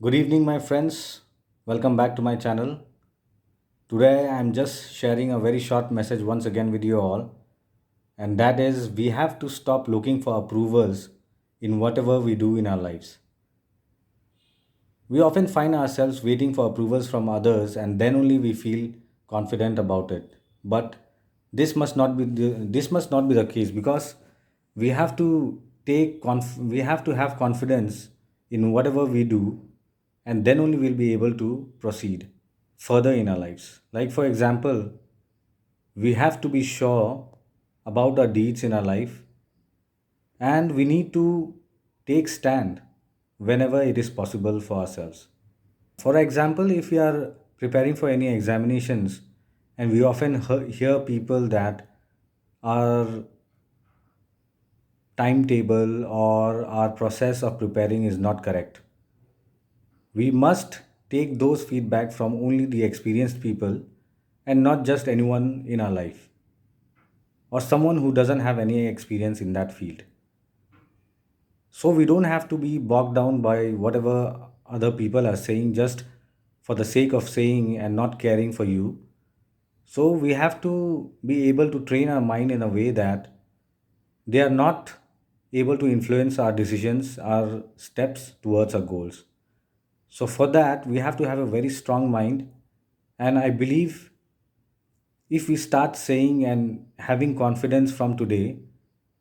Good evening, my friends. Welcome back to my channel. Today, I'm just sharing a very short message once again with you all, and that is we have to stop looking for approvals in whatever we do in our lives. We often find ourselves waiting for approvals from others, and then only we feel confident about it. But this must not be the case because we have to we have to have confidence in whatever we do, and then only we'll be able to proceed further in our lives. Like for example, we have to be sure about our deeds in our life, and we need to take stand whenever it is possible for ourselves. For example, if we are preparing for any examinations, and we often hear people that our timetable or our process of preparing is not correct, we must take those feedback from only the experienced people and not just anyone in our life or someone who doesn't have any experience in that field. So we don't have to be bogged down by whatever other people are saying just for the sake of saying and not caring for you. So we have to be able to train our mind in a way that they are not able to influence our decisions, our steps towards our goals. So for that, we have to have a very strong mind. And I believe if we start saying and having confidence from today,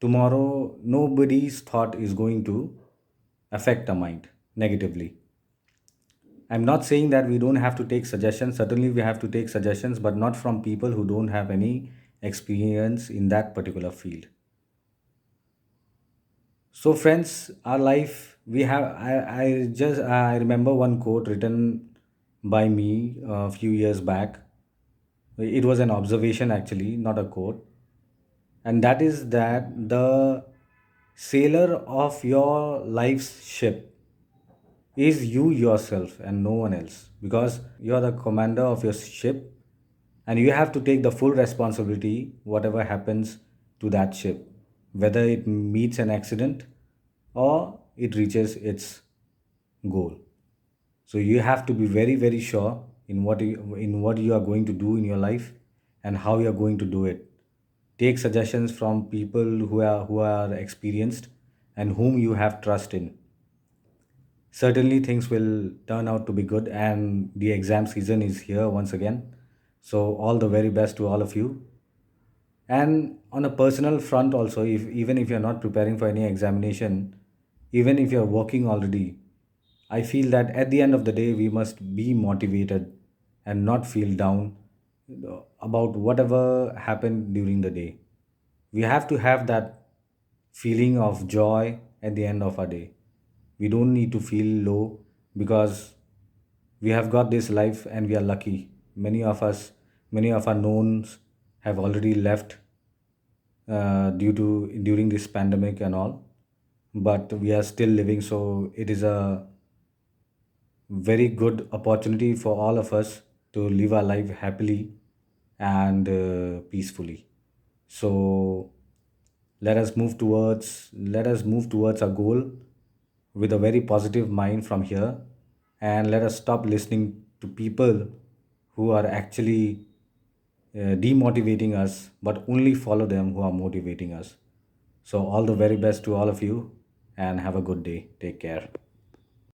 tomorrow nobody's thought is going to affect our mind negatively. I'm not saying that we don't have to take suggestions. Certainly, we have to take suggestions, but not from people who don't have any experience in that particular field. So, friends, our life, we have, I remember one quote written by me a few years back. It was an observation actually, not a quote. And that is that the sailor of your life's ship is you yourself and no one else, because you are the commander of your ship and you have to take the full responsibility whatever happens to that ship, whether it meets an accident or it reaches its goal. So you have to be very very sure in what you are going to do in your life and how you are going to do it. Take suggestions from people who are experienced and whom you have trust in. Certainly things will turn out to be good, and the exam season is here once again. So all the very best to all of you. And on a personal front also, if even if you're not preparing for any examination, even if you're working already, I feel that at the end of the day we must be motivated and not feel down about whatever happened during the day. We have to have that feeling of joy at the end of our day. We don't need to feel low because we have got this life and we are lucky. Many of our knowns have already left due to during this pandemic and all, but we are still living. So it is a very good opportunity for all of us to live our life happily and peacefully. So let us move towards our goal with a very positive mind from here, and let us stop listening to people who are actually demotivating us, but only follow them who are motivating us. So all the very best to all of you, and have a good day. Take care.